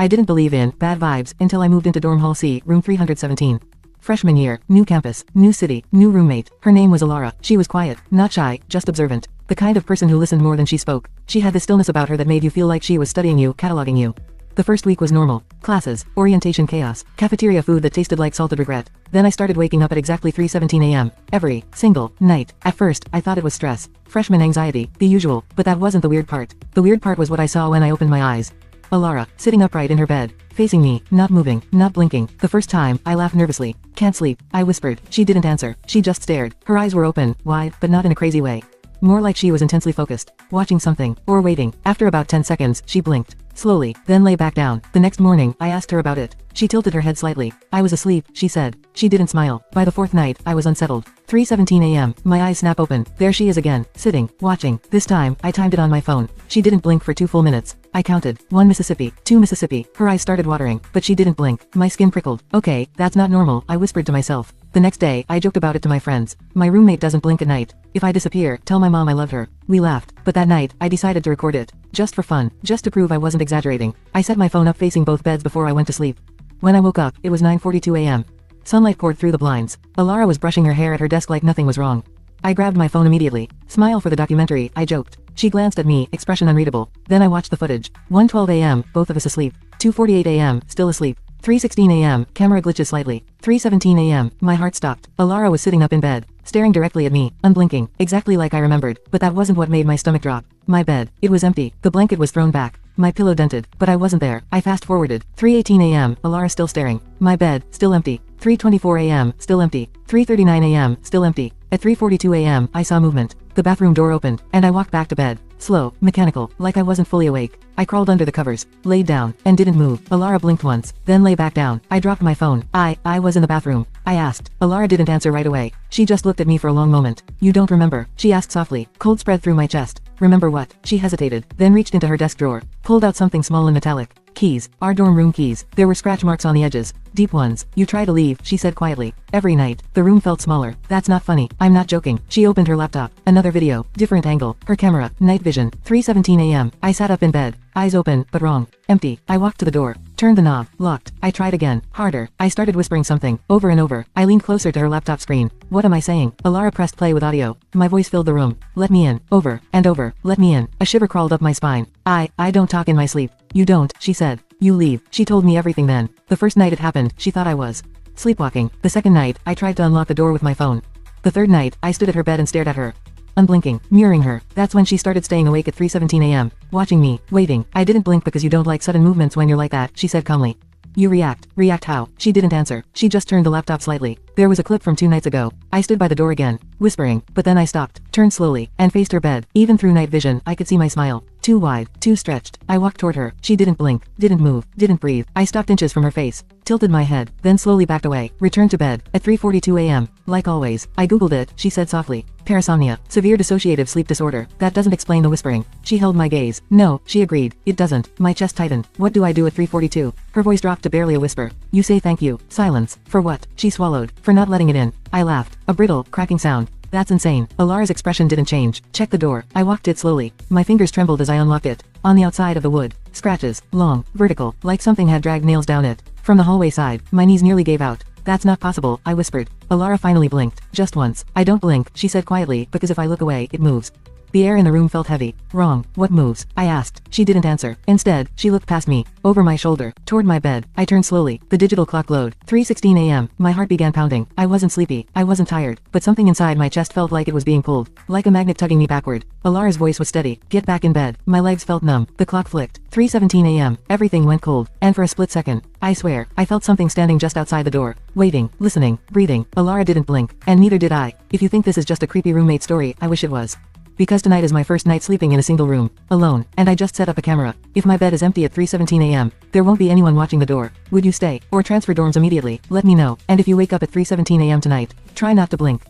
I didn't believe in bad vibes until I moved into dorm hall C, room 317. Freshman year, new campus, new city, new roommate. Her name was Alara. She was quiet, not shy, just observant. The kind of person who listened more than she spoke. She had this stillness about her that made you feel like she was studying you, cataloging you. The first week was normal. Classes, orientation chaos, cafeteria food that tasted like salted regret. Then I started waking up at exactly 3:17 a.m. every single night. At first, I thought it was stress. Freshman anxiety, the usual, but that wasn't the weird part. The weird part was what I saw when I opened my eyes. Alara, sitting upright in her bed, facing me, not moving, not blinking. The first time, I laughed nervously. Can't sleep, I whispered. She didn't answer. She just stared. Her eyes were open, wide, but not in a crazy way. More like she was intensely focused, watching something, or waiting. After about 10 seconds, she blinked. Slowly, then lay back down. The next morning, I asked her about it. She tilted her head slightly. I was asleep, she said. She didn't smile. By the fourth night, I was unsettled. 3:17 a.m. My eyes snap open. There she is again, sitting, watching. This time, I timed it on my phone. She didn't blink for 2 full minutes. I counted. 1 Mississippi, 2 Mississippi. Her eyes started watering, but she didn't blink. My skin prickled. Okay, that's not normal, I whispered to myself. The next day, I joked about it to my friends. My roommate doesn't blink at night. If I disappear, tell my mom I loved her. We laughed, but that night, I decided to record it. Just for fun, just to prove I wasn't exaggerating. I set my phone up facing both beds before I went to sleep. When I woke up, it was 9:42 a.m. Sunlight poured through the blinds. Alara was brushing her hair at her desk like nothing was wrong. I grabbed my phone immediately. Smile for the documentary, I joked. She glanced at me, expression unreadable. Then I watched the footage. 1:12 a.m., both of us asleep. 2:48 a.m., still asleep. 3:16 a.m., camera glitches slightly. 3:17 a.m., my heart stopped. Alara was sitting up in bed, staring directly at me, unblinking, exactly like I remembered. But that wasn't what made my stomach drop. My bed. It was empty. The blanket was thrown back. My pillow dented, but I wasn't there. I fast-forwarded. 3:18 a.m., Alara still staring. My bed, still empty. 3:24 a.m., still empty. 3:39 a.m., still empty. At 3:42 a.m., I saw movement. The bathroom door opened, and I walked back to bed. Slow, mechanical, like I wasn't fully awake. I crawled under the covers, laid down, and didn't move. Alara blinked once, then lay back down. I dropped my phone. I was in the bathroom. I asked. Alara didn't answer right away. She just looked at me for a long moment. You don't remember? She asked softly. Cold spread through my chest. Remember what? She hesitated, then reached into her desk drawer, pulled out something small and metallic. Keys. Our dorm room keys. There were scratch marks on the edges. Deep ones. You try to leave, she said quietly. Every night, the room felt smaller. That's not funny. I'm not joking. She opened her laptop. Another video. Different angle. Her camera. Night vision. 3:17 a.m. I sat up in bed. Eyes open, but wrong. Empty. I walked to the door. Turned the knob. Locked. I tried again. Harder. I started whispering something. Over and over. I leaned closer to her laptop screen. What am I saying? Alara pressed play with audio. My voice filled the room. Let me in. Over. And over. Let me in. A shiver crawled up my spine. I don't talk in my sleep. You don't, she said. You leave. She told me everything then. The first night it happened, she thought I was sleepwalking. The second night, I tried to unlock the door with my phone. The third night, I stood at her bed and stared at her. Unblinking, mirroring her. That's when she started staying awake at 3:17 a.m. Watching me, waiting. I didn't blink because you don't like sudden movements when you're like that, she said calmly. You react. React how? She didn't answer. She just turned the laptop slightly. There was a clip from 2 nights ago. I stood by the door again, whispering, but then I stopped, turned slowly, and faced her bed. Even through night vision, I could see my smile. Too wide, too stretched. I walked toward her. She didn't blink, didn't move, didn't breathe. I stopped inches from her face, tilted my head, then slowly backed away, returned to bed. At 3:42 a.m., like always, I googled it, she said softly. Parasomnia, severe dissociative sleep disorder. That doesn't explain the whispering. She held my gaze. No, she agreed. It doesn't. My chest tightened. What do I do at 3:42? Her voice dropped to barely a whisper. You say thank you. Silence. For what? She swallowed. For not letting it in. I laughed. A brittle, cracking sound. That's insane. Alara's expression didn't change. Check the door. I walked it slowly. My fingers trembled as I unlocked it. On the outside of the wood. Scratches. Long. Vertical. Like something had dragged nails down it. From the hallway side, my knees nearly gave out. That's not possible, I whispered. Alara finally blinked. Just once. I don't blink, she said quietly, because if I look away, it moves. The air in the room felt heavy. Wrong. What moves? I asked. She didn't answer. Instead, she looked past me, over my shoulder, toward my bed. I turned slowly. The digital clock glowed. 3:16 a.m. My heart began pounding. I wasn't sleepy. I wasn't tired. But something inside my chest felt like it was being pulled. Like a magnet tugging me backward. Alara's voice was steady. Get back in bed. My legs felt numb. The clock flicked. 3:17 a.m. Everything went cold. And for a split second, I swear, I felt something standing just outside the door. Waiting, listening, breathing. Alara didn't blink. And neither did I. If you think this is just a creepy roommate story, I wish it was. Because tonight is my first night sleeping in a single room, alone, and I just set up a camera. If my bed is empty at 3:17 a.m., there won't be anyone watching the door. Would you stay, or transfer dorms immediately? Let me know. And if you wake up at 3:17 a.m. tonight, try not to blink.